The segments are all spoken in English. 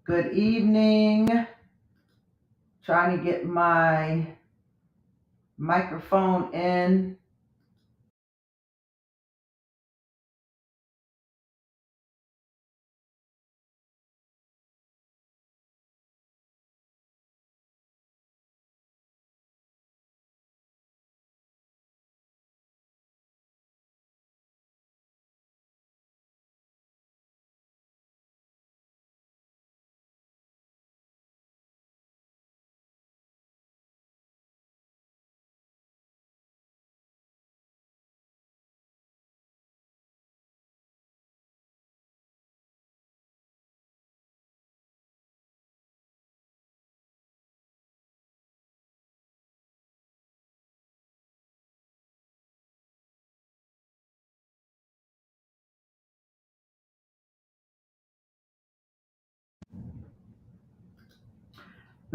Good evening. Trying to get my microphone in.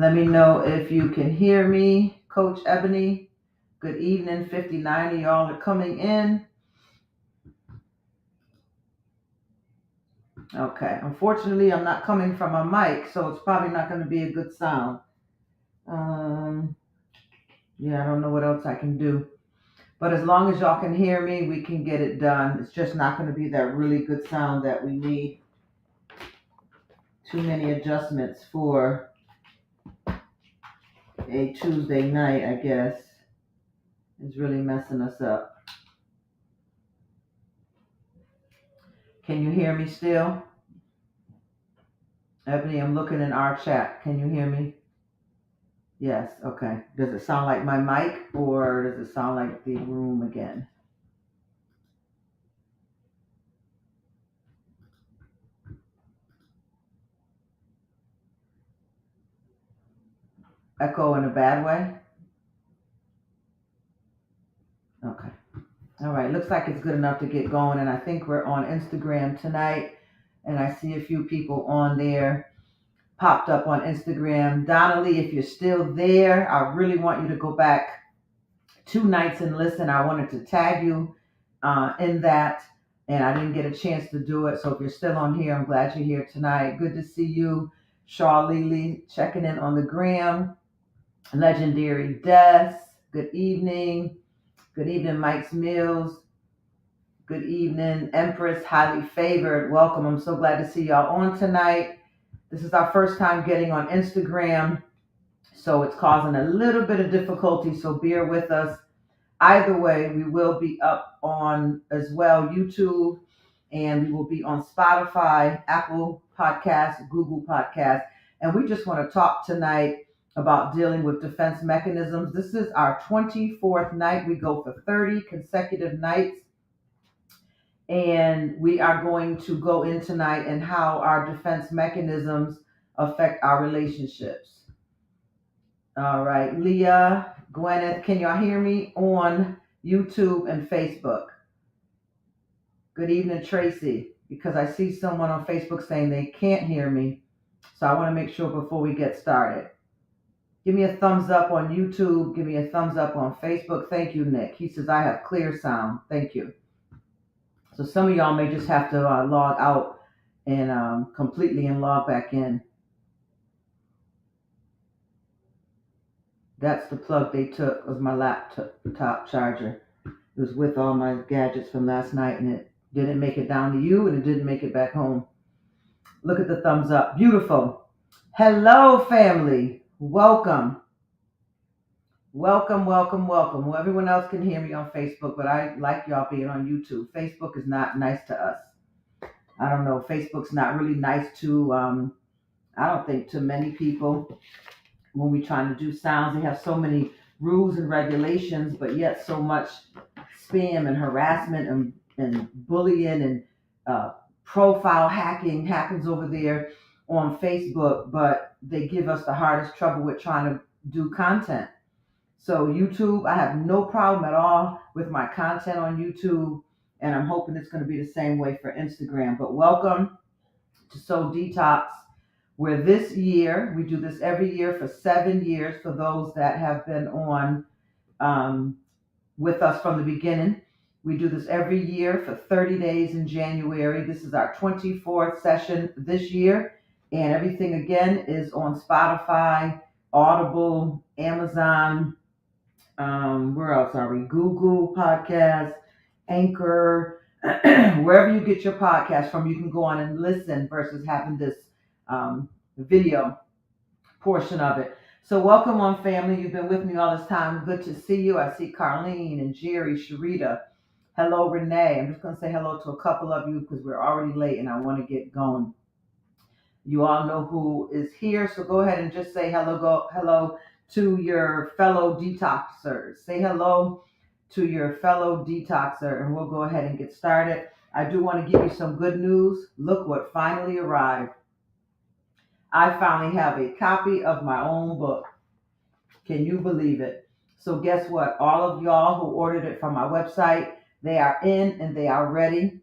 Let me know if you can hear me, Coach Ebony. Good evening. 59 of y'all are coming in. Okay. Unfortunately, I'm not coming from a mic, so it's probably not going to be a good sound. Yeah, I don't know what else I can do. But as long as y'all can hear me, we can get it done. It's just not going to be that really good sound that we need. Too many adjustments for a Tuesday night, I guess. It's really messing us up. Can you hear me still? Ebony, I'm looking in our chat. Can you hear me? Yes, okay. Does it sound like my mic or does it sound like the room again? Echo in a bad way? Okay. All right, looks like it's good enough to get going, and I think we're on Instagram tonight, and I see a few people on there popped up on Instagram. Donnelly, if you're still there, I really want you to go back 2 nights and listen. I wanted to tag you in that, and I didn't get a chance to do it, so if you're still on here, I'm glad you're here tonight. Good to see you. Shaw Lily checking in on the gram. Legendary Deaths, good evening. Good evening, Mike's Mills. Good evening, Empress, highly favored. Welcome. I'm so glad to see y'all on tonight. This is our first time getting on Instagram, so it's causing a little bit of difficulty, so bear with us. Either way, we will be up on as well YouTube, and we will be on Spotify, Apple Podcasts, Google Podcasts, and we just want to talk tonight about dealing with defense mechanisms. This is our 24th night. We go for 30 consecutive nights. And we are going to go in tonight and how our defense mechanisms affect our relationships. All right, Leah, Gwyneth, can y'all hear me on YouTube and Facebook? Good evening, Tracy, because I see someone on Facebook saying they can't hear me. So I want to make sure before we get started. Give me a thumbs up on YouTube. Give me a thumbs up on Facebook. Thank you, Nick. He says I have clear sound. Thank you. So some of y'all may just have to log out and completely and log back in. That's the plug they took of my laptop charger. It was with all my gadgets from last night, and it didn't make it down to you, and it didn't make it back home. Look at the thumbs up. Beautiful. Hello, family. Welcome. Welcome, welcome, welcome. Well, everyone else can hear me on Facebook, but I like y'all being on YouTube. Facebook is not nice to us. I don't know. Facebook's not really nice to, I don't think, to many people. When we're trying to do sounds, they have so many rules and regulations, but yet so much spam and harassment and bullying and profile hacking happens over there on Facebook, but they give us the hardest trouble with trying to do content. So YouTube, I have no problem at all with my content on YouTube, and I'm hoping it's going to be the same way for Instagram. But welcome to Detox, where this year, we do this every year for 7 years for those that have been on with us from the beginning. We do this every year for 30 days in January. This is our 24th session this year. And everything again is on Spotify, Audible, Amazon, where else are we? Google Podcasts, Anchor, wherever you get your podcast from, you can go on and listen versus having this video portion of it. So welcome on, family. You've been with me all this time. Good to see you. I see Carlene and Jerry, Sharita. Hello, Renee. I'm just going to say hello to a couple of you because we're already late and I want to get going. You all know who is here, so go ahead and just say hello to your fellow detoxers. Say hello to your fellow detoxer, and we'll go ahead and get started. I do want to give you some good news. Look what finally arrived. I finally have a copy of my own book. Can you believe it? So guess what? All of y'all who ordered it from my website, they are in and they are ready.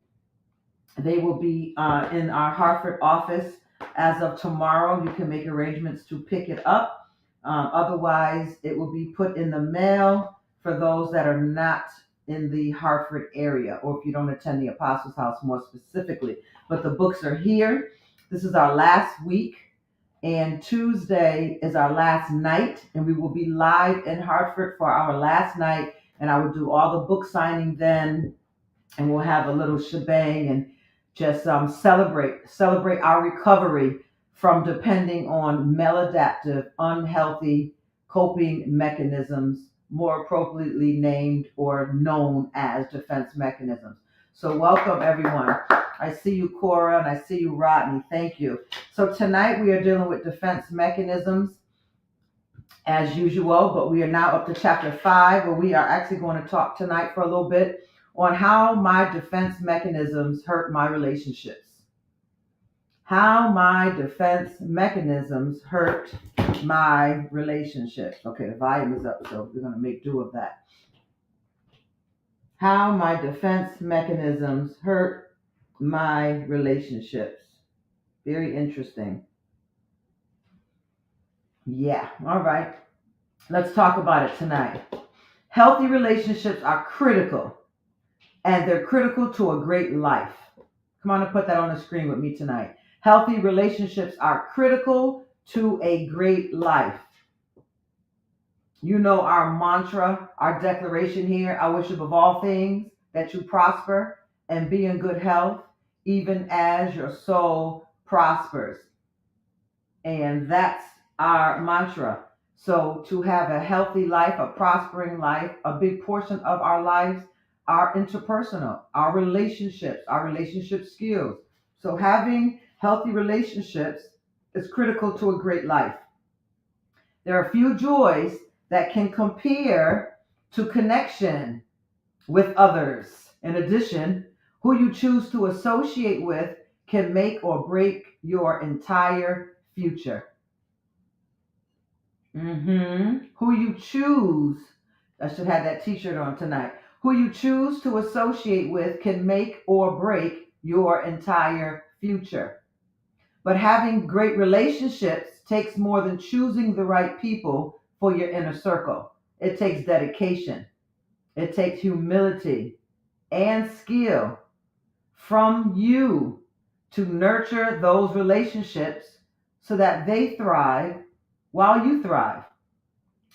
They will be in our Hartford office as of tomorrow. You can make arrangements to pick it up. Otherwise, it will be put in the mail for those that are not in the Hartford area, or if you don't attend the Apostles House more specifically. But the books are here. This is our last week, and Tuesday is our last night, and we will be live in Hartford for our last night, and I will do all the book signing then, and we'll have a little shebang and just celebrate our recovery from depending on maladaptive, unhealthy coping mechanisms, more appropriately named or known as defense mechanisms. So welcome, everyone. I see you, Cora, and I see you, Rodney. Thank you. So tonight we are dealing with defense mechanisms as usual, but we are now up to chapter 5, where we are actually going to talk tonight for a little bit on how my defense mechanisms hurt my relationships. How my defense mechanisms hurt my relationships. Okay, the volume is up, so we're going to make do of that. How my defense mechanisms hurt my relationships. Very interesting. Yeah, all right. Let's talk about it tonight. Healthy relationships are critical, and they're critical to a great life. Come on and put that on the screen with me tonight. Healthy relationships are critical to a great life. You know our mantra, our declaration here. I wish above all things that you prosper and be in good health, even as your soul prospers. And that's our mantra. So to have a healthy life, a prospering life, a big portion of our lives are interpersonal, our relationship skills. So having healthy relationships is critical to a great life. There are few joys that can compare to connection with others. In addition, who you choose to associate with can make or break your entire future. Who you choose, I should have that t-shirt on tonight. Who you choose to associate with can make or break your entire future. But having great relationships takes more than choosing the right people for your inner circle. It takes dedication. It takes humility and skill from you to nurture those relationships so that they thrive while you thrive.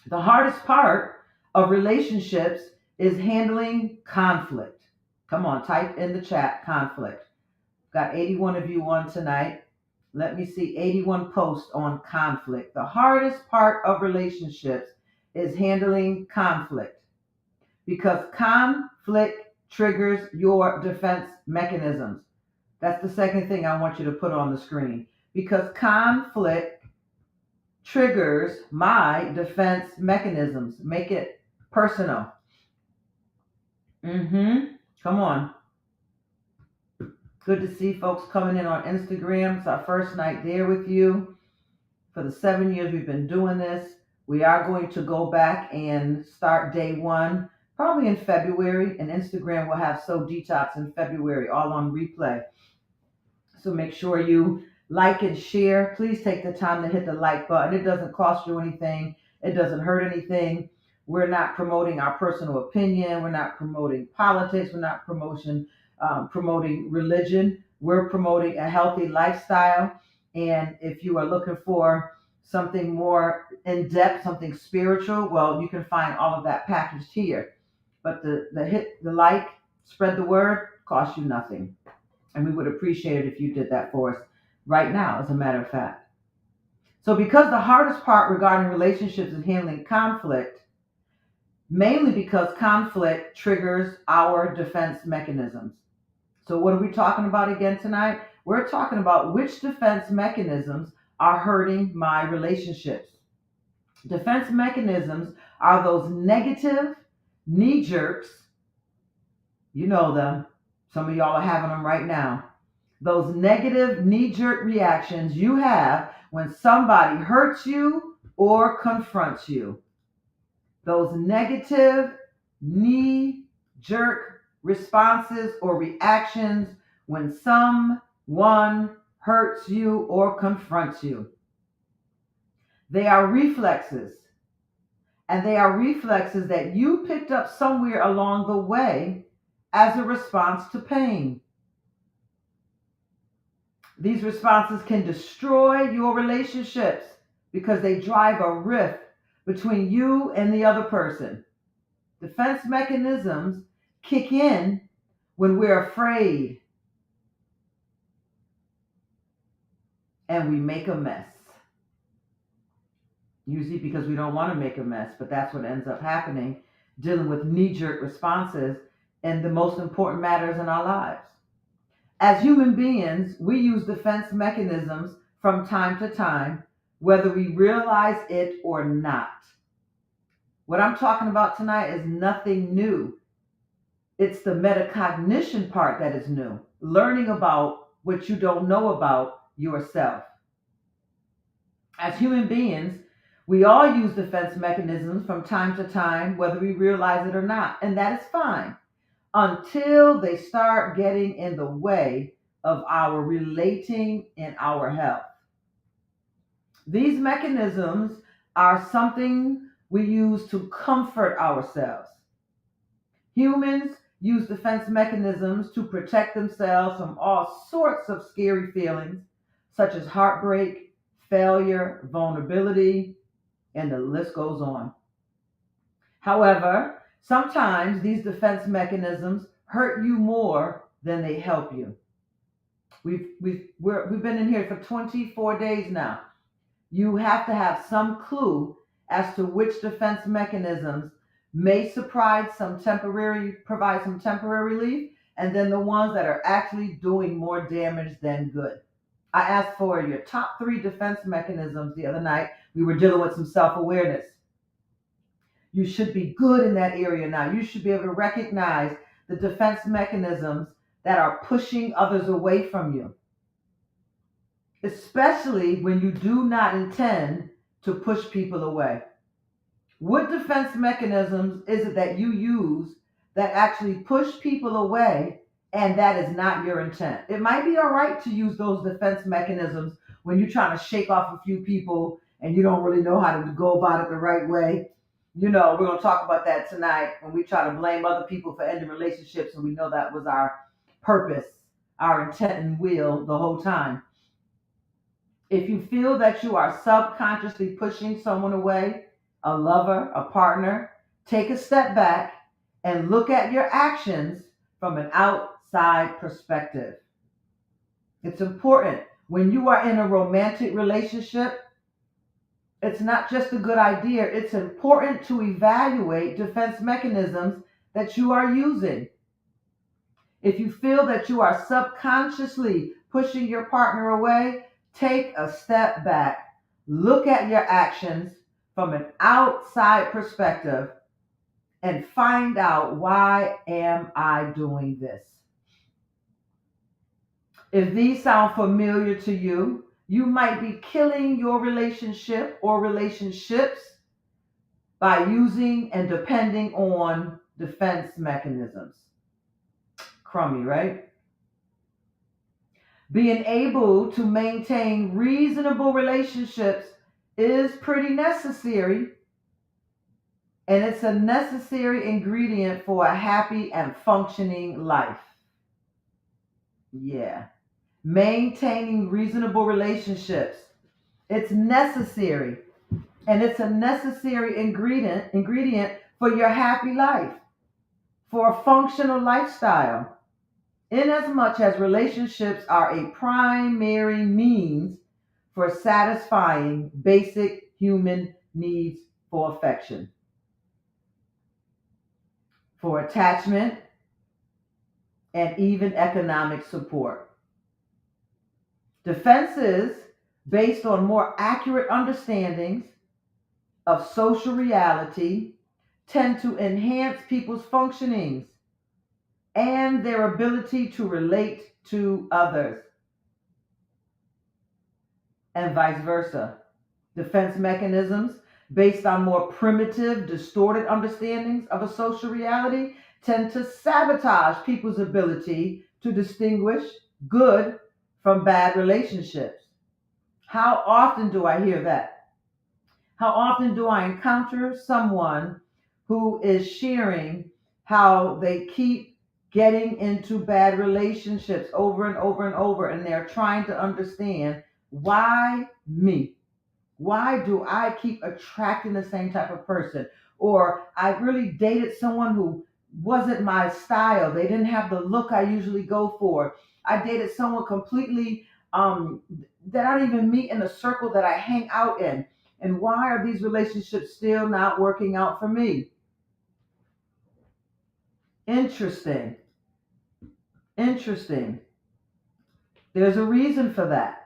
The hardest part of relationships is handling conflict. Come on, type in the chat, conflict. Got 81 of you on tonight. Let me see, 81 posts on conflict. The hardest part of relationships is handling conflict, because conflict triggers your defense mechanisms. That's the second thing I want you to put on the screen, because conflict triggers my defense mechanisms. Make it personal. Come on. Good to see folks coming in on Instagram. It's our first night there with you. For the 7 years we've been doing this, we are going to go back and start day 1, probably in February, and Instagram will have So Detox in February, all on replay. So make sure you like and share. Please take the time to hit the like button. It doesn't cost you anything. It doesn't hurt anything. We're not promoting our personal opinion. We're not promoting politics. We're not promoting religion. We're promoting a healthy lifestyle. And if you are looking for something more in depth, something spiritual, well, you can find all of that packaged here. But the hit, the like, spread the word costs you nothing. And we would appreciate it if you did that for us right now, as a matter of fact. So because the hardest part regarding relationships is handling conflict, mainly because conflict triggers our defense mechanisms. So what are we talking about again tonight? We're talking about which defense mechanisms are hurting my relationships. Defense mechanisms are those negative knee jerks. You know them. Some of y'all are having them right now. Those negative knee jerk reactions you have when somebody hurts you or confronts you. Those negative knee jerk responses or reactions when someone hurts you or confronts you. They are reflexes. And they are reflexes that you picked up somewhere along the way as a response to pain. These responses can destroy your relationships because they drive a rift between you and the other person. Defense mechanisms kick in when we're afraid and we make a mess. Usually because we don't want to make a mess, but that's what ends up happening, dealing with knee-jerk responses in the most important matters in our lives. As human beings, we use defense mechanisms from time to time, whether we realize it or not. What I'm talking about tonight is nothing new. It's the metacognition part that is new, learning about what you don't know about yourself. As human beings, we all use defense mechanisms from time to time, whether we realize it or not, and that is fine, until they start getting in the way of our relating and our health. These mechanisms are something we use to comfort ourselves. Humans use defense mechanisms to protect themselves from all sorts of scary feelings, such as heartbreak, failure, vulnerability, and the list goes on. However, sometimes these defense mechanisms hurt you more than they help you. We've been in here for 24 days now. You have to have some clue as to which defense mechanisms may provide some temporary relief, and then the ones that are actually doing more damage than good. I asked for your top 3 defense mechanisms the other night. We were dealing with some self-awareness. You should be good in that area now. You should be able to recognize the defense mechanisms that are pushing others away from you, especially when you do not intend to push people away. What defense mechanisms is it that you use that actually push people away and that is not your intent? It might be all right to use those defense mechanisms when you're trying to shake off a few people and you don't really know how to go about it the right way. You know, we're going to talk about that tonight when we try to blame other people for ending relationships, and we know that was our purpose, our intent and will the whole time. If you feel that you are subconsciously pushing someone away, a lover, a partner, take a step back and look at your actions from an outside perspective. It's important when you are in a romantic relationship. It's not just a good idea. It's important to evaluate defense mechanisms that you are using. If you feel that you are subconsciously pushing your partner away, take a step back. Look at your actions from an outside perspective and find out, why am I doing this? If these sound familiar to you, you might be killing your relationship or relationships by using and depending on defense mechanisms. Crummy, right? Being able to maintain reasonable relationships is pretty necessary, and it's a necessary ingredient for a happy and functioning life. Yeah. maintaining reasonable relationships. It's necessary, and it's a necessary ingredient for your happy life, for a functional lifestyle, inasmuch as relationships are a primary means for satisfying basic human needs for affection, for attachment, and even economic support. Defenses based on more accurate understandings of social reality tend to enhance people's functionings and their ability to relate to others, and vice versa. Defense mechanisms based on more primitive, distorted understandings of a social reality tend to sabotage people's ability to distinguish good from bad relationships. How often do I hear that? How often do I encounter someone who is sharing how they keep getting into bad relationships over and over and over, and they're trying to understand, why me? Why do I keep attracting the same type of person? Or I really dated someone who wasn't my style. They didn't have the look I usually go for. I dated someone completely that I don't even meet in the circle that I hang out in. And why are these relationships still not working out for me? Interesting. There's a reason for that.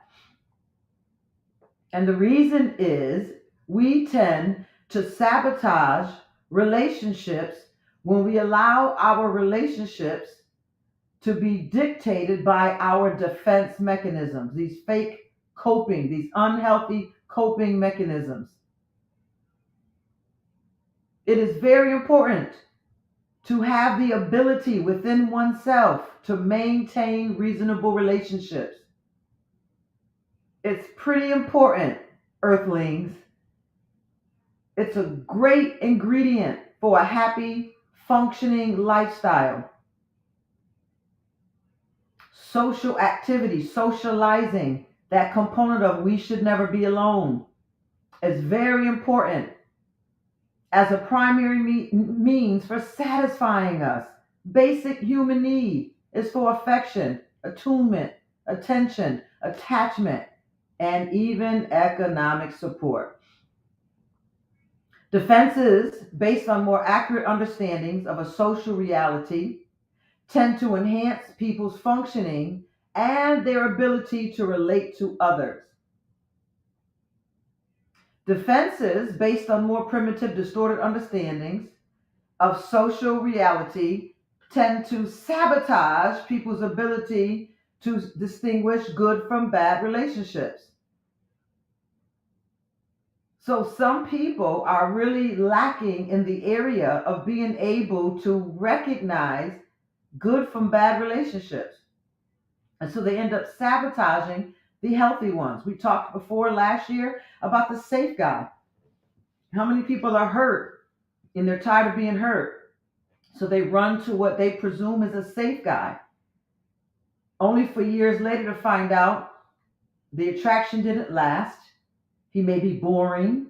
And the reason is we tend to sabotage relationships when we allow our relationships to be dictated by our defense mechanisms, these fake coping, these unhealthy coping mechanisms. It is very important to have the ability within oneself to maintain reasonable relationships. It's pretty important, earthlings. It's a great ingredient for a happy, functioning lifestyle. Social activity, socializing, that component of we should never be alone, is very important as a primary means for satisfying us. Basic human need is for affection, attunement, attention, attachment, and even economic support. Defenses based on more accurate understandings of a social reality tend to enhance people's functioning and their ability to relate to others. Defenses based on more primitive, distorted understandings of social reality tend to sabotage people's ability to distinguish good from bad relationships. So some people are really lacking in the area of being able to recognize good from bad relationships. And so they end up sabotaging the healthy ones. We talked before last year about the safe guy. How many people are hurt and they're tired of being hurt? So they run to what they presume is a safe guy, only for years later to find out the attraction didn't last. He may be boring.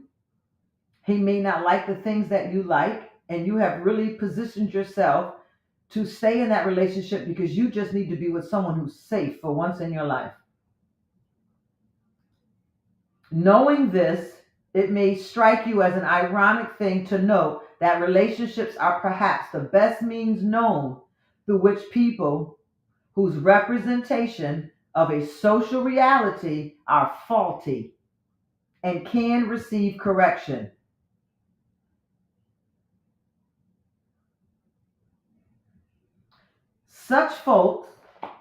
He may not like the things that you like, and you have really positioned yourself to stay in that relationship because you just need to be with someone who's safe for once in your life. Knowing this, it may strike you as an ironic thing to note that relationships are perhaps the best means known through which people whose representation of a social reality are faulty and can receive correction. Such folks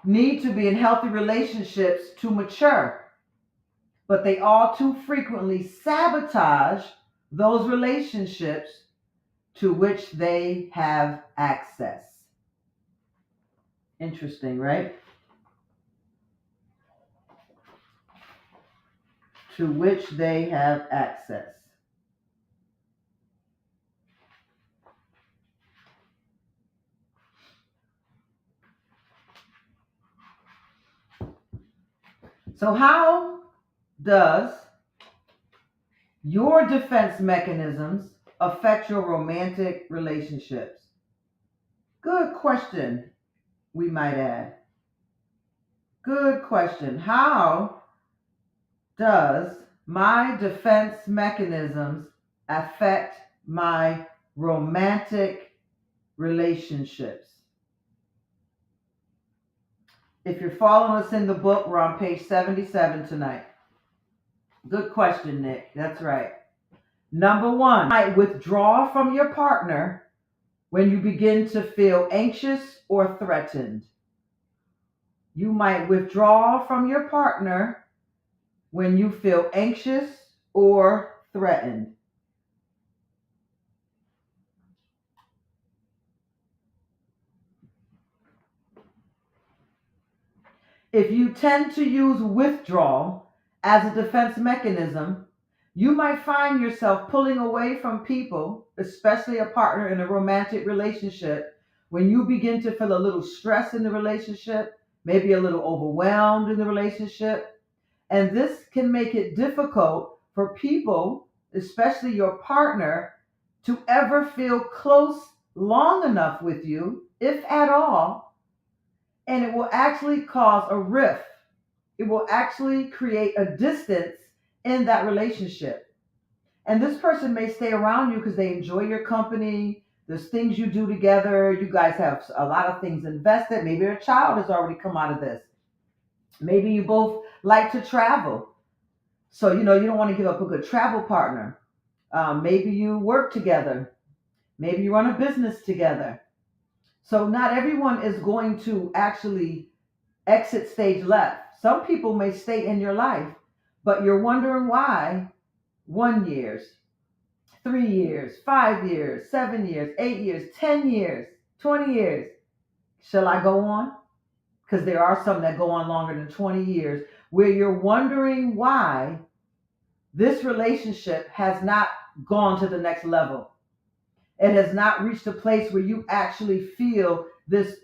need to be in healthy relationships to mature, but they all too frequently sabotage those relationships to which they have access. Interesting, right? To which they have access. So how does your defense mechanisms affect your romantic relationships? Good question, we might add. Good question. How does my defense mechanisms affect my romantic relationships? If you're following us in the book, we're on page 77 tonight. Good question, Nick. That's right. Number one, you might withdraw from your partner when you begin to feel anxious or threatened. You might withdraw from your partner when you feel anxious or threatened. If you tend to use withdrawal as a defense mechanism, you might find yourself pulling away from people, especially a partner in a romantic relationship, when you begin to feel a little stress in the relationship, maybe a little overwhelmed in the relationship. And this can make it difficult for people, especially your partner, to ever feel close long enough with you, if at all. And it will actually cause a rift. It will actually create a distance in that relationship. And this person may stay around you because they enjoy your company. There's things you do together. You guys have a lot of things invested. Maybe a child has already come out of this. Maybe you both like to travel. So, you don't want to give up a good travel partner. Maybe you work together. Maybe you run a business together. So not everyone is going to actually exit stage left. Some people may stay in your life, but you're wondering why 1 year, 3 years, 5 years, 7 years, 8 years, 10 years, 20 years. Shall I go on? Because there are some that go on longer than 20 years, where you're wondering why this relationship has not gone to the next level. It has not reached a place where you actually feel this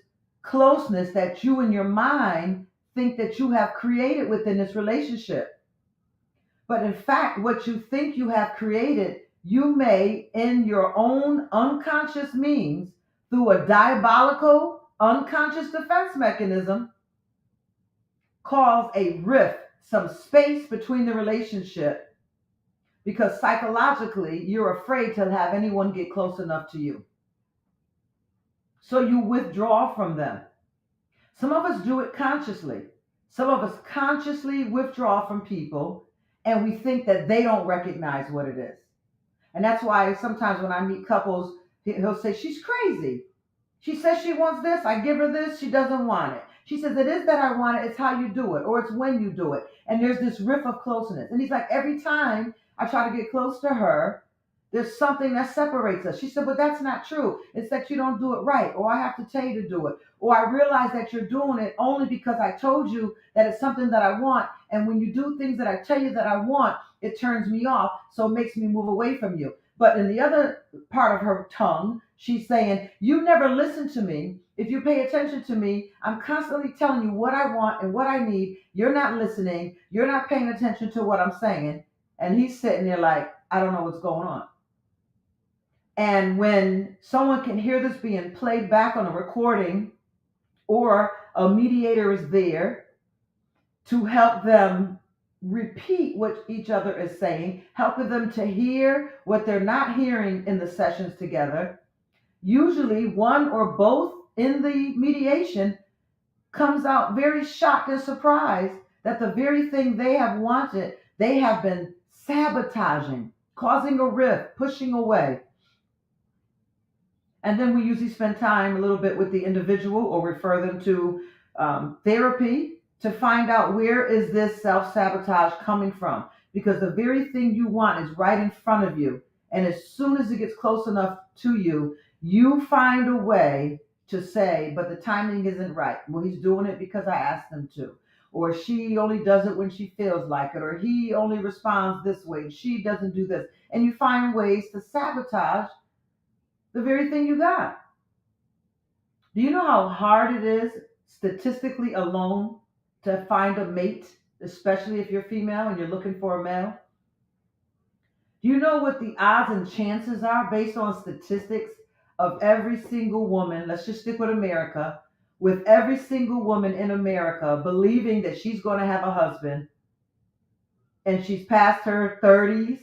closeness that you in your mind think that you have created within this relationship. But in fact, what you think you have created, you may, in your own unconscious means, through a diabolical unconscious defense mechanism, cause a rift, some space between the relationship, because psychologically you're afraid to have anyone get close enough to you. So you withdraw from them. Some of us do it consciously. Some of us consciously withdraw from people, and we think that they don't recognize what it is. And that's why sometimes when I meet couples, he'll say, she's crazy. She says she wants this. I give her this. She doesn't want it. She says, it is that I want it. It's how you do it, or it's when you do it. And there's this rift of closeness. And he's like, every time I try to get close to her, there's something that separates us. She said, but that's not true. It's that you don't do it right, or I have to tell you to do it, or I realize that you're doing it only because I told you that it's something that I want. And when you do things that I tell you that I want, it turns me off, so it makes me move away from you. But in the other part of her tongue, she's saying, you never listen to me. If you pay attention to me, I'm constantly telling you what I want and what I need. You're not listening. You're not paying attention to what I'm saying. And he's sitting there like, I don't know what's going on. And when someone can hear this being played back on a recording, or a mediator is there to help them repeat what each other is saying, helping them to hear what they're not hearing in the sessions together, usually one or both in the mediation comes out very shocked and surprised that the very thing they have wanted, they have been sabotaging, causing a rift, pushing away. And then we usually spend time a little bit with the individual, or refer them to therapy, to find out where is this self-sabotage coming from. Because the very thing you want is right in front of you. And as soon as it gets close enough to you, you find a way to say, but the timing isn't right. Well, he's doing it because I asked him to. Or she only does it when she feels like it. Or he only responds this way and she doesn't do this. And you find ways to sabotage the very thing you got. Do you know how hard it is, statistically alone, to find a mate especially if you're female and you're looking for a male. Do you know what the odds and chances are based on statistics of every single woman? Let's just stick with America. With every single woman in America believing that she's going to have a husband and she's past her 30s,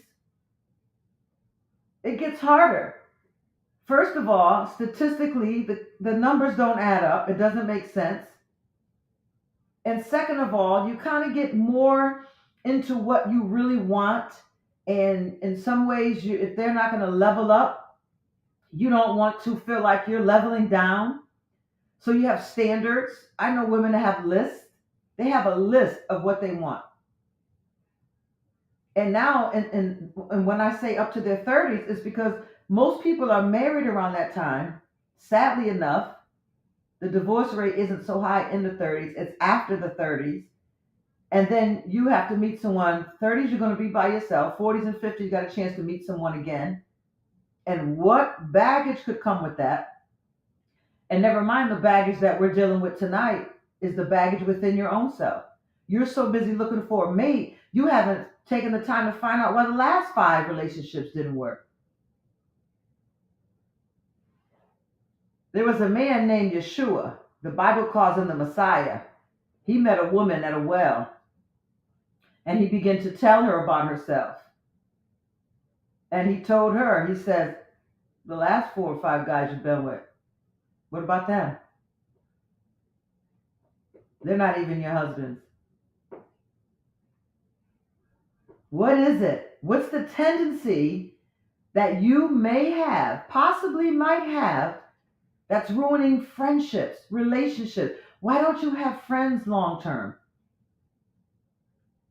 it gets harder. First of all, statistically, the numbers don't add up. It doesn't make sense. And second of all, you kind of get more into what you really want. And in some ways, if they're not going to level up, you don't want to feel like you're leveling down. So you have standards. I know women that have lists. They have a list of what they want. And now, and when I say up to their 30s, it's because most people are married around that time. Sadly enough, the divorce rate isn't so high in the 30s. It's after the 30s. And then you have to meet someone. 30s, you're going to be by yourself. 40s and 50s, you got a chance to meet someone again. And what baggage could come with that? And never mind the baggage that we're dealing with tonight is the baggage within your own self. You're so busy looking for a mate, you haven't taken the time to find out why the last 5 relationships didn't work. There was a man named Yeshua. The Bible calls him the Messiah. He met a woman at a well, and he began to tell her about herself. And he told her, he says, the last 4 or 5 guys you've been with, what about them? They're not even your husbands. What is it? What's the tendency that you may have, possibly might have, that's ruining friendships, relationships? Why don't you have friends long term?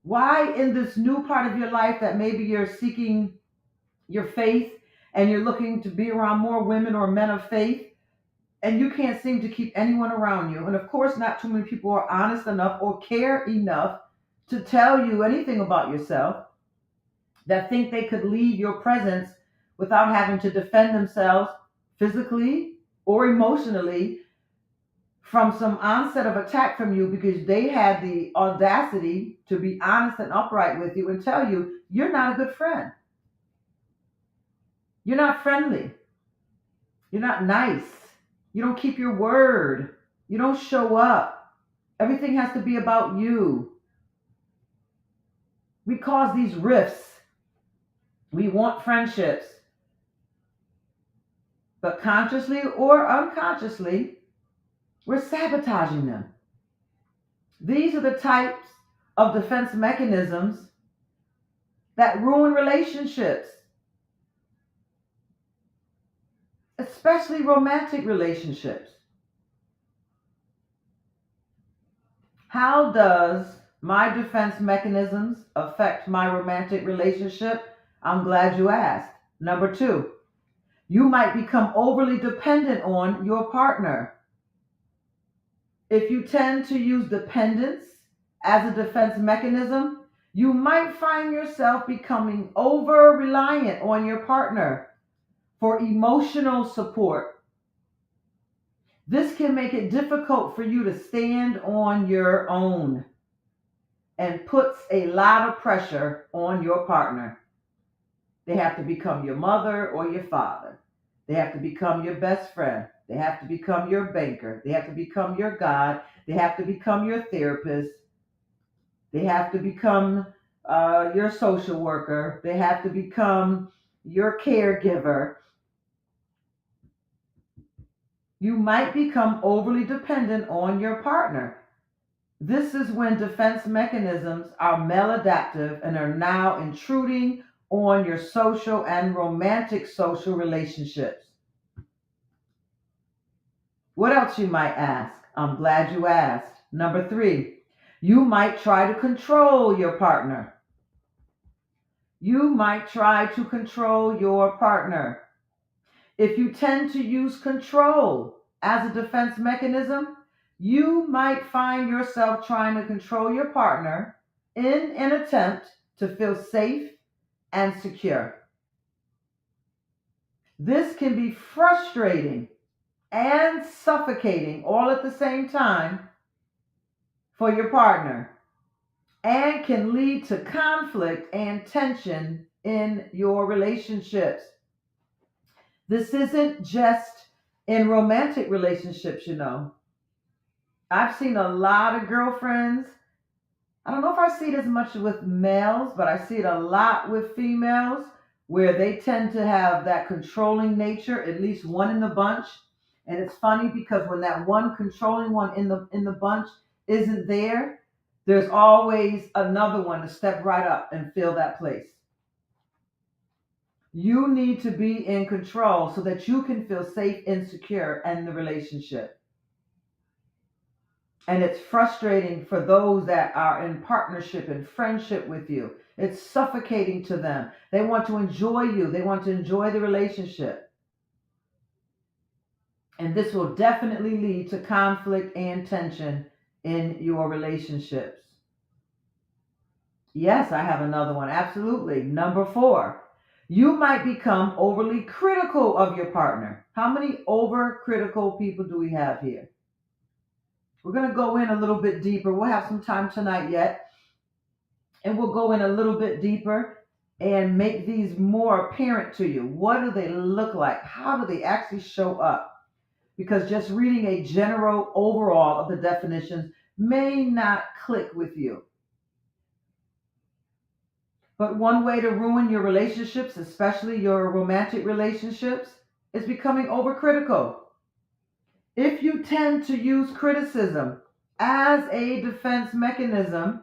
Why in this new part of your life that maybe you're seeking your faith and you're looking to be around more women or men of faith, and you can't seem to keep anyone around you? And of course, not too many people are honest enough or care enough to tell you anything about yourself, that think they could leave your presence without having to defend themselves physically or emotionally from some onset of attack from you, because they had the audacity to be honest and upright with you and tell you you're not a good friend. You're not friendly. You're not nice. You don't keep your word. You don't show up. Everything has to be about you. We cause these rifts. We want friendships. But consciously or unconsciously, we're sabotaging them. These are the types of defense mechanisms that ruin relationships, especially romantic relationships. How does my defense mechanisms affect my romantic relationship? I'm glad you asked. Number 2, you might become overly dependent on your partner. If you tend to use dependence as a defense mechanism, you might find yourself becoming over-reliant on your partner for emotional support. This can make it difficult for you to stand on your own and puts a lot of pressure on your partner. They have to become your mother or your father. They have to become your best friend. They have to become your banker. They have to become your God. They have to become your therapist. They have to become your social worker. They have to become your caregiver. You might become overly dependent on your partner. This is when defense mechanisms are maladaptive and are now intruding on your social and romantic social relationships. What else, you might ask? I'm glad you asked. Number 3, you might try to control your partner. You might try to control your partner. If you tend to use control as a defense mechanism, you might find yourself trying to control your partner in an attempt to feel safe and secure. This can be frustrating and suffocating all at the same time for your partner. and can lead to conflict and tension in your relationships. This isn't just in romantic relationships, you know. I've seen a lot of girlfriends. I don't know if I see it as much with males, but I see it a lot with females where they tend to have that controlling nature, at least one in the bunch. And it's funny because when that one controlling one in the bunch isn't there, there's always another one to step right up and fill that place. You need to be in control so that you can feel safe and secure in the relationship. And it's frustrating for those that are in partnership and friendship with you. It's suffocating to them. They want to enjoy you. They want to enjoy the relationship. And this will definitely lead to conflict and tension in your relationships. Yes, I have another one. Absolutely. Number 4, you might become overly critical of your partner. How many overcritical people do we have here? We're going to go in a little bit deeper. We'll have some time tonight yet. And we'll go in a little bit deeper and make these more apparent to you. What do they look like? How do they actually show up? Because just reading a general overall of the definitions may not click with you. But one way to ruin your relationships, especially your romantic relationships, is becoming overcritical. If you tend to use criticism as a defense mechanism,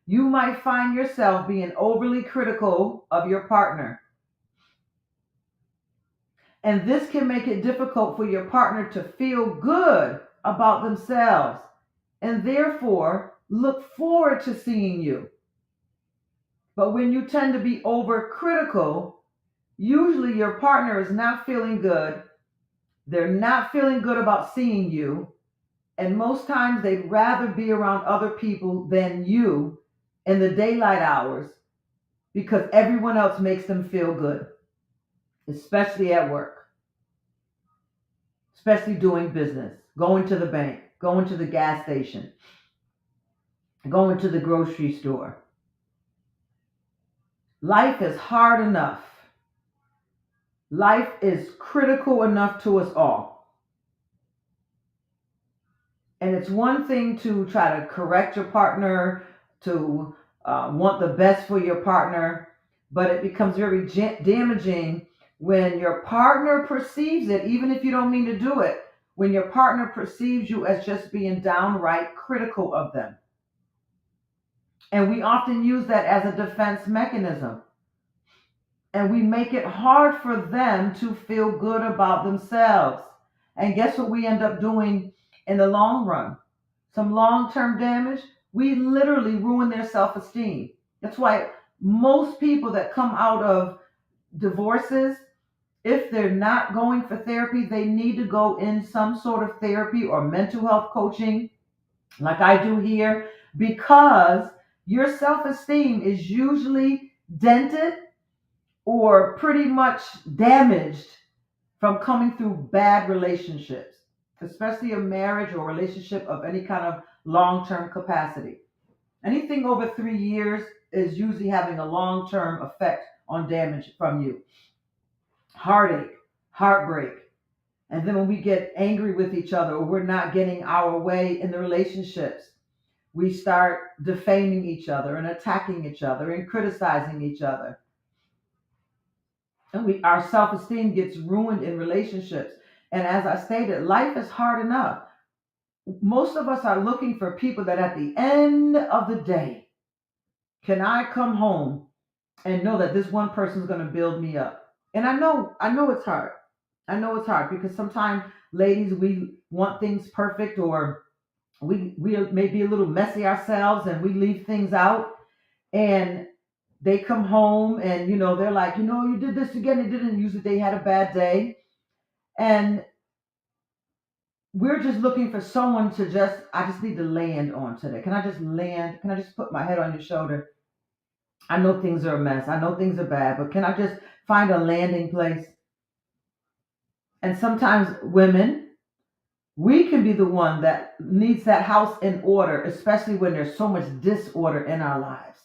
you might find yourself being overly critical of your partner. And this can make it difficult for your partner to feel good about themselves and therefore look forward to seeing you. But when you tend to be overcritical, usually your partner is not feeling good. They're not feeling good about seeing you. And most times they'd rather be around other people than you in the daylight hours because everyone else makes them feel good, especially at work, especially doing business, going to the bank, going to the gas station, going to the grocery store. Life is hard enough. Life is critical enough to us all. And it's one thing to try to correct your partner, to want the best for your partner, but it becomes very damaging when your partner perceives it, even if you don't mean to do it, when your partner perceives you as just being downright critical of them. And we often use that as a defense mechanism. And we make it hard for them to feel good about themselves. And guess what we end up doing in the long run? Some long-term damage. We literally ruin their self-esteem. That's why most people that come out of divorces, if they're not going for therapy, they need to go in some sort of therapy or mental health coaching like I do here, because your self-esteem is usually dented or pretty much damaged from coming through bad relationships, especially a marriage or relationship of any kind of long-term capacity. Anything over 3 years is usually having a long-term effect on damage from you. Heartache, heartbreak. And then when we get angry with each other or we're not getting our way in the relationships, we start defaming each other and attacking each other and criticizing each other. And our self-esteem gets ruined in relationships. And as I stated, life is hard enough. Most of us are looking for people that at the end of the day, can I come home and know that this one person is going to build me up? And I know it's hard. I know it's hard because sometimes, ladies, we want things perfect, or we may be a little messy ourselves and we leave things out, and they come home and, they're like, you did this again. It didn't. Usually they had a bad day. And we're just looking for someone to I just need to land on today. Can I just land? Can I just put my head on your shoulder? I know things are a mess. I know things are bad, but can I just find a landing place? And sometimes women, We can be the one that needs that house in order, especially when there's so much disorder in our lives.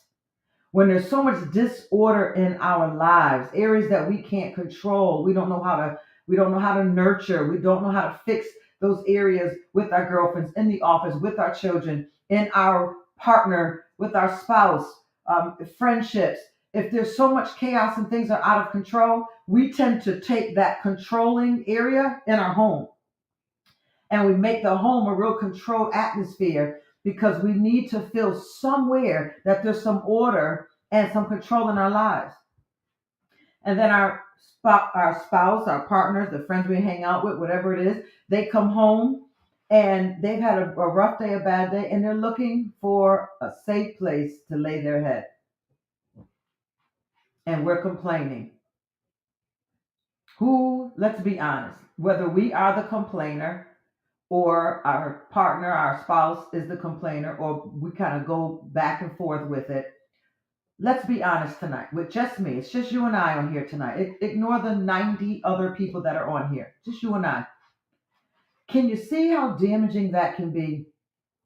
When there's so much disorder in our lives, areas that we can't control, we don't know how to nurture, we don't know how to fix those areas with our girlfriends, in the office, with our children, in our partner, with our spouse, friendships. If there's so much chaos and things are out of control, we tend to take that controlling area in our home and we make the home a real controlled atmosphere because we need to feel somewhere that there's some order and some control in our lives. And then our spouse, our partners, the friends we hang out with, whatever it is, they come home and they've had a rough day, a bad day, and they're looking for a safe place to lay their head. And we're complaining. Let's be honest, whether we are the complainer or our partner, our spouse is the complainer, or we kind of go back and forth with it. Let's be honest tonight with just me. It's just you and I on here tonight. Ignore the 90 other people that are on here. Just you and I. Can you see how damaging that can be?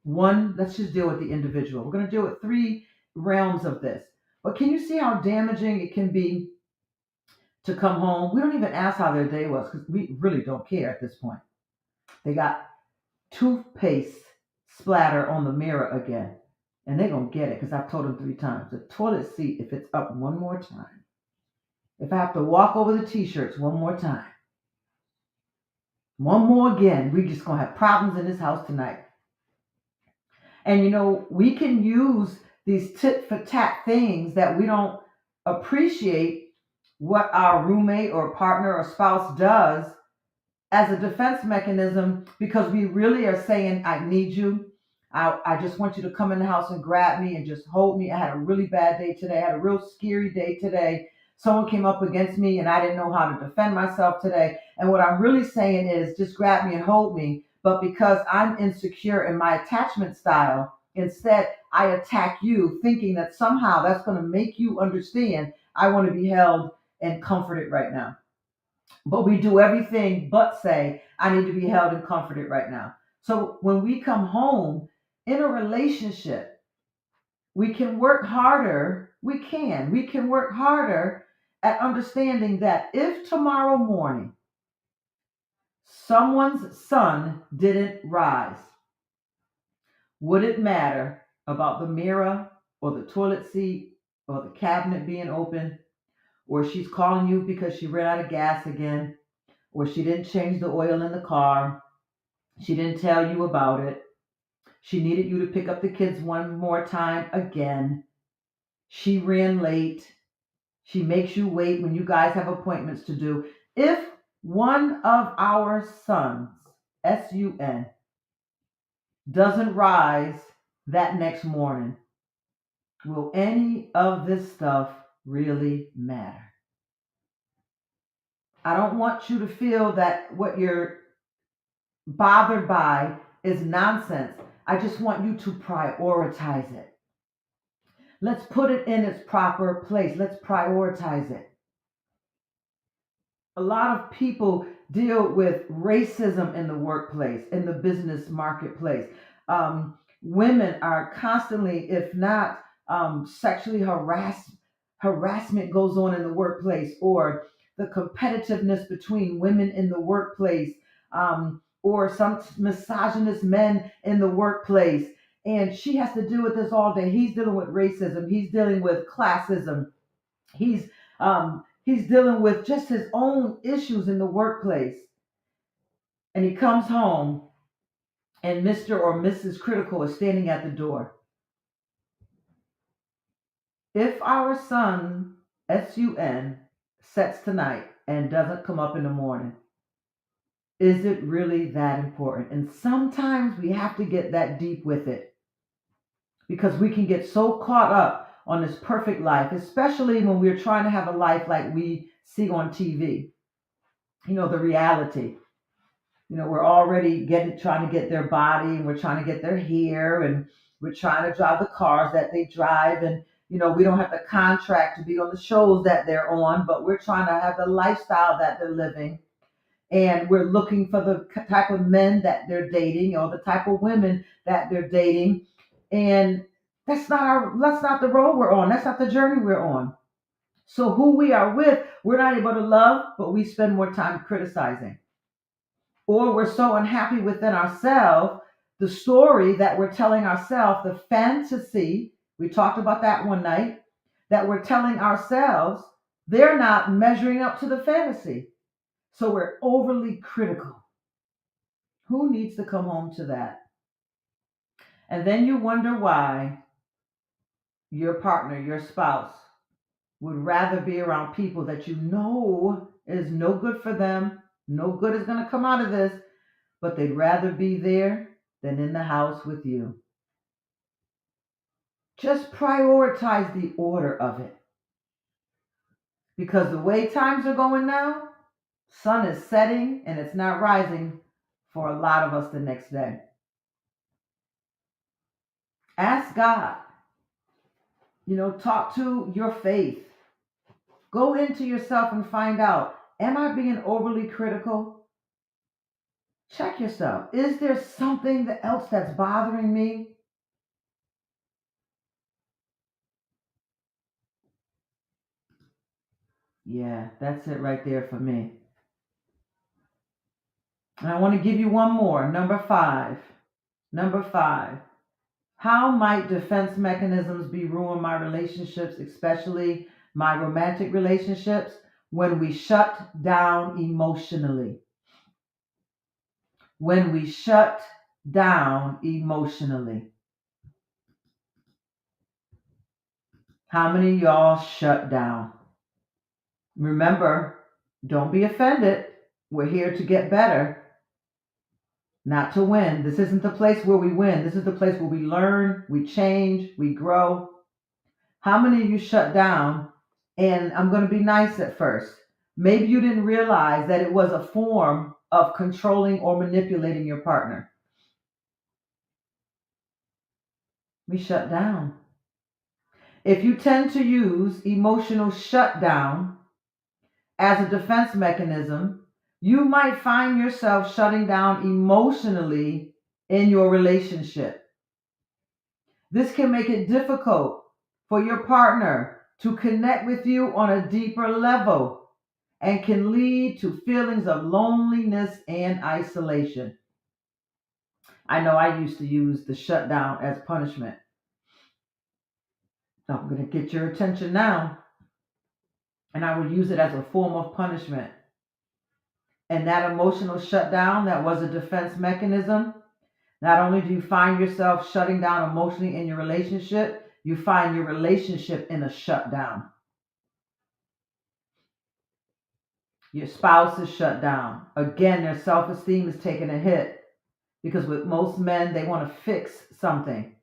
One, let's just deal with the individual. We're going to deal with 3 realms of this. But can you see how damaging it can be to come home? We don't even ask how their day was because we really don't care at this point. They got toothpaste splatter on the mirror again. And they're going to get it because I've told them 3 times. The toilet seat, if it's up one more time. If I have to walk over the t-shirts one more time. One more again. We're just going to have problems in this house tonight. And we can use these tit for tat things that we don't appreciate what our roommate or partner or spouse does as a defense mechanism because we really are saying, I need you. I just want you to come in the house and grab me and just hold me. I had a really bad day today. I had a real scary day today. Someone came up against me and I didn't know how to defend myself today. And what I'm really saying is just grab me and hold me. But because I'm insecure in my attachment style, instead I attack you thinking that somehow that's going to make you understand I want to be held and comforted right now. But we do everything but say, I need to be held and comforted right now. So when we come home in a relationship, we can work harder. We can work harder at understanding that if tomorrow morning someone's sun didn't rise, would it matter about the mirror or the toilet seat or the cabinet being open, or she's calling you because she ran out of gas again, or she didn't change the oil in the car, she didn't tell you about it, she needed you to pick up the kids one more time again, she ran late, she makes you wait when you guys have appointments to do. If one of our sons, S-U-N, doesn't rise that next morning, will any of this stuff really matter? I don't want you to feel that what you're bothered by is nonsense. I just want you to prioritize it. Let's put it in its proper place. Let's prioritize it. A lot of people deal with racism in the workplace, in the business marketplace. Women are constantly, if not sexually harassment goes on in the workplace, or the competitiveness between women in the workplace, or some misogynist men in the workplace. And she has to deal with this all day. He's dealing with racism. He's dealing with classism. He's dealing with just his own issues in the workplace. And he comes home and Mr. or Mrs. Critical is standing at the door. If our sun, S-U-N, sets tonight and doesn't come up in the morning, is it really that important? And sometimes we have to get that deep with it because we can get so caught up on this perfect life, especially when we're trying to have a life like we see on TV. The reality. We're already trying to get their body, and we're trying to get their hair, and we're trying to drive the cars that they drive. And, we don't have the contract to be on the shows that they're on, but we're trying to have the lifestyle that they're living. and we're looking for the type of men that they're dating or the type of women that they're dating. And that's not the road we're on. That's not the journey we're on. So who we are with, we're not able to love, but we spend more time criticizing. Or we're so unhappy within ourselves, the story that we're telling ourselves, the fantasy, we talked about that one night, that we're telling ourselves, they're not measuring up to the fantasy. So we're overly critical. Who needs to come home to that? And then you wonder why your partner, your spouse, would rather be around people that you know is no good for them, no good is going to come out of this, but they'd rather be there than in the house with you. Just prioritize the order of it. Because the way times are going now, sun is setting and it's not rising for a lot of us the next day. Ask God. Talk to your faith. Go into yourself and find out, am I being overly critical? Check yourself. Is there something else that's bothering me? Yeah, that's it right there for me. And I want to give you one more. Number 5. How might defense mechanisms be ruin my relationships, especially my romantic relationships, when we shut down emotionally? When we shut down emotionally. How many of y'all shut down? Remember, don't be offended. We're here to get better, not to win. This isn't the place where we win. This is the place where we learn, we change, we grow. How many of you shut down? And I'm going to be nice at first. Maybe you didn't realize that it was a form of controlling or manipulating your partner. We shut down. If you tend to use emotional shutdown as a defense mechanism, you might find yourself shutting down emotionally in your relationship. This can make it difficult for your partner to connect with you on a deeper level and can lead to feelings of loneliness and isolation. I know I used to use the shutdown as punishment. So I'm going to get your attention now. And I would use it as a form of punishment. And that emotional shutdown, that was a defense mechanism. Not only do you find yourself shutting down emotionally in your relationship, you find your relationship in a shutdown. Your spouse is shut down. Again, their self-esteem is taking a hit because with most men, they want to fix something.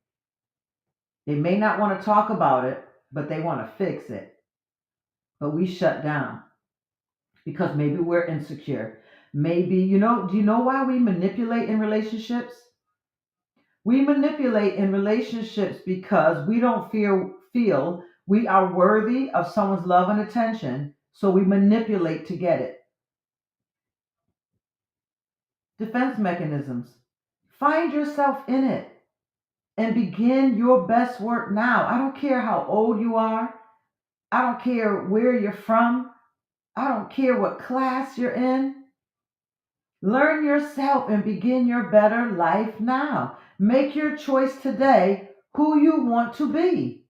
They may not want to talk about it, but they want to fix it. But we shut down because maybe we're insecure. Maybe, do you know why we manipulate in relationships? We manipulate in relationships because we don't feel we are worthy of someone's love and attention, so we manipulate to get it. Defense mechanisms. Find yourself in it and begin your best work now. I don't care how old you are. I don't care where you're from. I don't care what class you're in. Learn yourself and begin your better life now. Make your choice today who you want to be.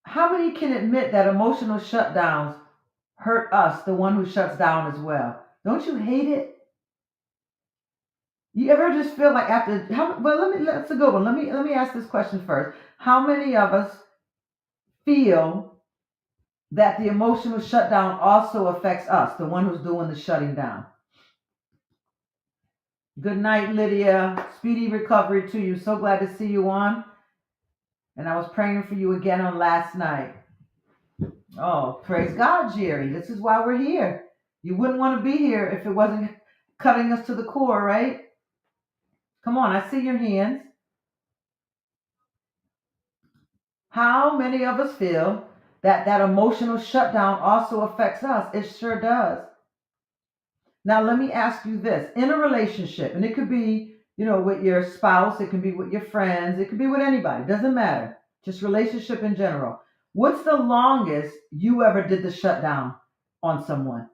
How many can admit that emotional shutdowns hurt us, the one who shuts down as well? Don't you hate it? You ever just feel like that's a good one. Let me ask this question first. How many of us feel that the emotional shutdown also affects us, the one who's doing the shutting down? Good night, Lydia. Speedy recovery to you. So glad to see you on. And I was praying for you again on last night. Oh, praise God, Jerry. This is why we're here. You wouldn't want to be here if it wasn't cutting us to the core, right? Come on, I see your hands. How many of us feel that emotional shutdown also affects us. It sure does. Now, let me ask you this. In a relationship, and it could be, with your spouse, it can be with your friends, it could be with anybody, doesn't matter. Just relationship in general. What's the longest you ever did the shutdown on someone?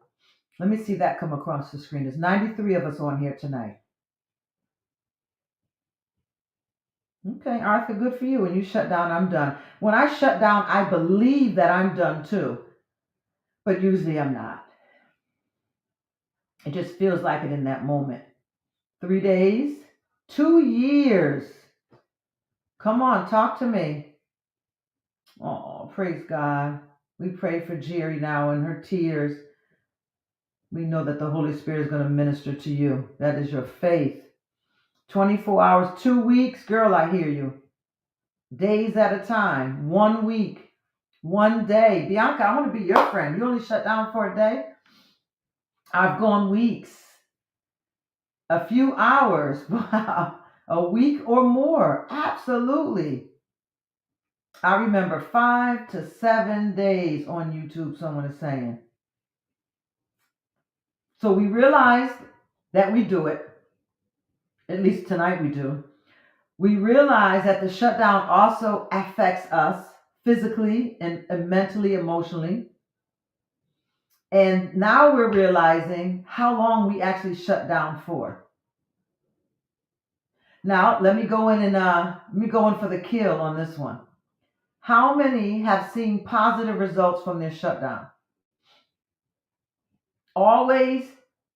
Let me see that come across the screen. There's 93 of us on here tonight. Okay, Arthur, good for you. When you shut down, I'm done. When I shut down, I believe that I'm done too, but usually I'm not. It just feels like it in that moment. 3 days, 2 years. Come on, talk to me. Oh, praise God. We pray for Jerry now and her tears. We know that the Holy Spirit is going to minister to you. That is your faith. 24 hours, 2 weeks. Girl, I hear you. Days at a time. 1 week. 1 day. Bianca, I want to be your friend. You only shut down for a day? I've gone weeks. A few hours. Wow. A week or more. Absolutely. I remember 5 to 7 days on YouTube, someone is saying. So we realized that we do it. At least tonight we do. We realize that the shutdown also affects us physically and mentally, emotionally. And now we're realizing how long we actually shut down for. Now, let me go in for the kill on this one. How many have seen positive results from their shutdown? Always,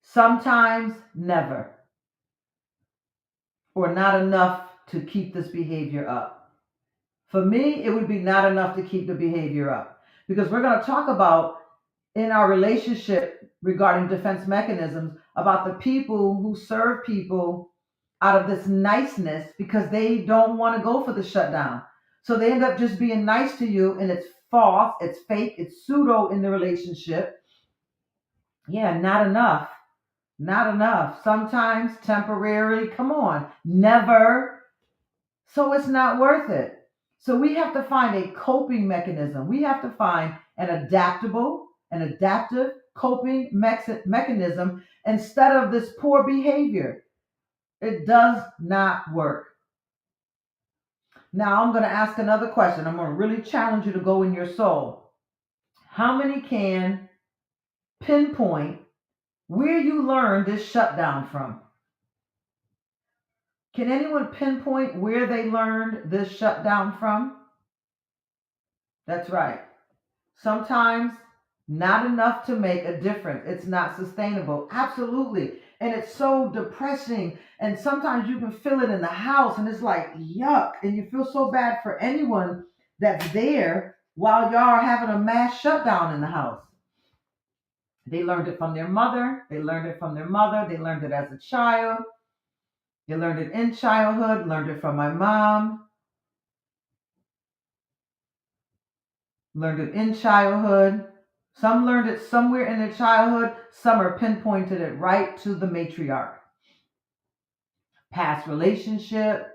sometimes, never. Or not enough to keep this behavior up. For me, it would be not enough to keep the behavior up. Because we're going to talk about in our relationship regarding defense mechanisms about the people who serve people out of this niceness because they don't want to go for the shutdown. So they end up just being nice to you, and it's false, it's fake, it's pseudo in the relationship. Yeah, not enough. Not enough. Sometimes temporarily. Come on. Never. So it's not worth it. So we have to find a coping mechanism. We have to find an adaptive coping mechanism instead of this poor behavior. It does not work. Now I'm going to ask another question. I'm going to really challenge you to go in your soul. How many can pinpoint where you learned this shutdown from? Can anyone pinpoint where they learned this shutdown from? That's right. Sometimes not enough to make a difference. It's not sustainable. Absolutely. And it's so depressing. And sometimes you can feel it in the house and it's like yuck. And you feel so bad for anyone that's there while y'all are having a mass shutdown in the house. They learned it from their mother. They learned it from their mother. They learned it as a child. They learned it in childhood. Learned it from my mom. Learned it in childhood. Some learned it somewhere in their childhood. Some are pinpointed it right to the matriarch. Past relationship.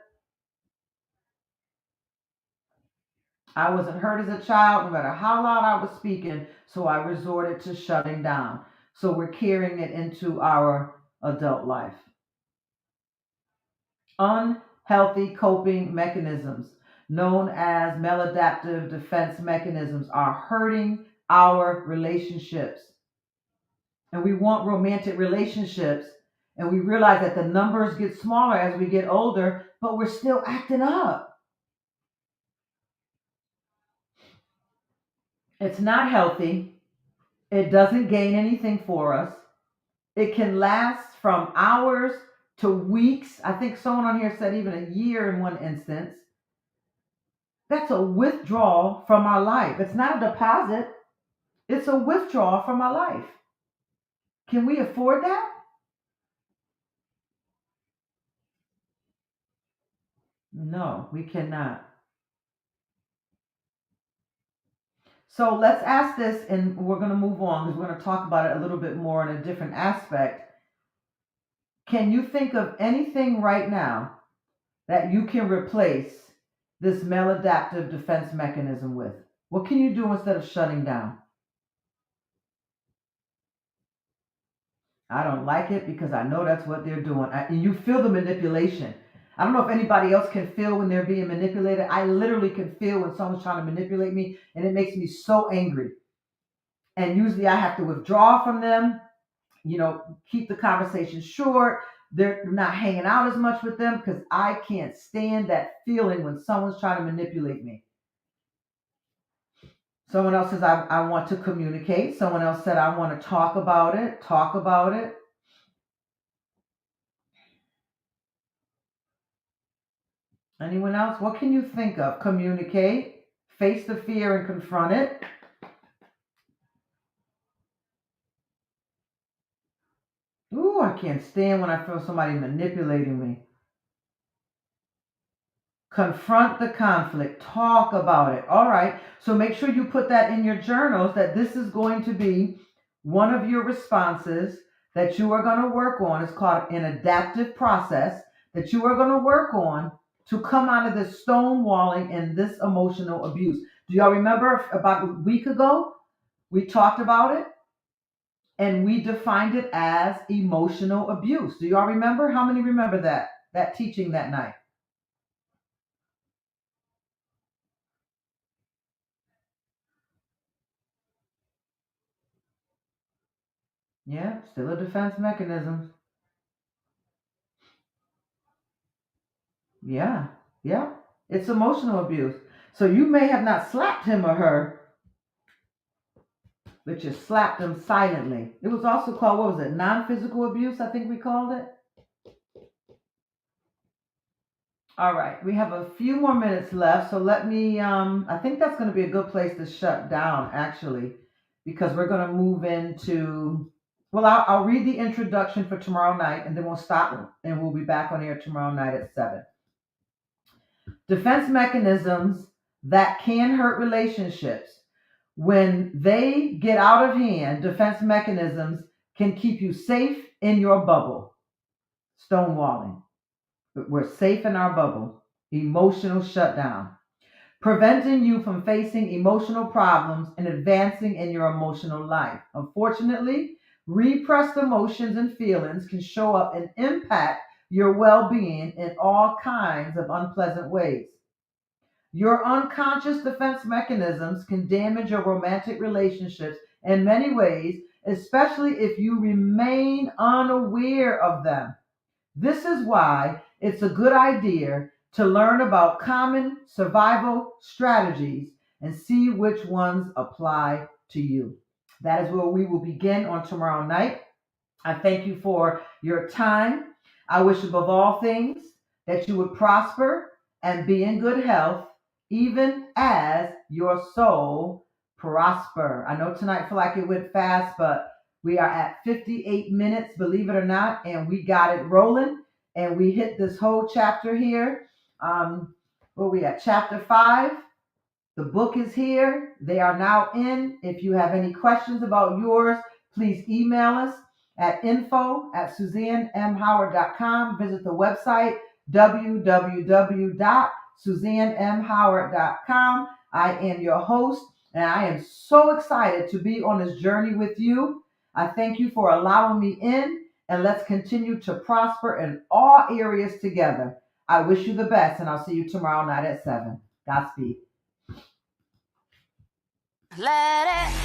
I wasn't heard as a child, no matter how loud I was speaking, so I resorted to shutting down. So we're carrying it into our adult life. Unhealthy coping mechanisms, known as maladaptive defense mechanisms, are hurting our relationships. And we want romantic relationships, and we realize that the numbers get smaller as we get older, but we're still acting up. It's not healthy. It doesn't gain anything for us. It can last from hours to weeks. I think someone on here said even a year in one instance. That's a withdrawal from our life. It's not a deposit. It's a withdrawal from our life. Can we afford that? No, we cannot. So let's ask this, and we're going to move on because we're going to talk about it a little bit more in a different aspect. Can you think of anything right now that you can replace this maladaptive defense mechanism with? What can you do instead of shutting down? I don't like it because I know that's what they're doing. And you feel the manipulation. I don't know if anybody else can feel when they're being manipulated. I literally can feel when someone's trying to manipulate me, and it makes me so angry. And usually I have to withdraw from them, keep the conversation short. They're not hanging out as much with them because I can't stand that feeling when someone's trying to manipulate me. Someone else says, I want to communicate. Someone else said, I want to talk about it. Talk about it. Anyone else? What can you think of? Communicate. Face the fear and confront it. Ooh, I can't stand when I feel somebody manipulating me. Confront the conflict. Talk about it. All right. So make sure you put that in your journals that this is going to be one of your responses that you are going to work on. It's called an adaptive process that you are going to work on to come out of this stonewalling and this emotional abuse. Do y'all remember about a week ago, we talked about it and we defined it as emotional abuse. Do y'all remember? How many remember that teaching that night? Yeah, still a defense mechanism. Yeah, yeah. It's emotional abuse. So you may have not slapped him or her, but you slapped them silently. It was also called, what was it? Non-physical abuse, I think we called it. All right, we have a few more minutes left. So let me, I think that's going to be a good place to shut down, actually, because we're going to move into, well, I'll read the introduction for tomorrow night, and then we'll stop, and we'll be back on air tomorrow night at 7. Defense mechanisms that can hurt relationships. When they get out of hand, defense mechanisms can keep you safe in your bubble. Stonewalling. We're safe in our bubble. Emotional shutdown. Preventing you from facing emotional problems and advancing in your emotional life. Unfortunately, repressed emotions and feelings can show up and impact your well-being in all kinds of unpleasant ways. Your unconscious defense mechanisms can damage your romantic relationships in many ways, especially if you remain unaware of them. This is why it's a good idea to learn about common survival strategies and see which ones apply to you. That is where we will begin on tomorrow night. I thank you for your time. I wish above all things that you would prosper and be in good health, even as your soul prosper. I know tonight feel like it went fast, but we are at 58 minutes, believe it or not, and we got it rolling, and we hit this whole chapter here. Where we at? Chapter 5. The book is here. They are now in. If you have any questions about yours, please email us at info@SuzanneMHoward.com. Visit the website www.SuzanneMHoward.com. I am your host, and I am so excited to be on this journey with you. I thank you for allowing me in, and let's continue to prosper in all areas together. I wish you the best, and I'll see you tomorrow night at 7. Godspeed. Let it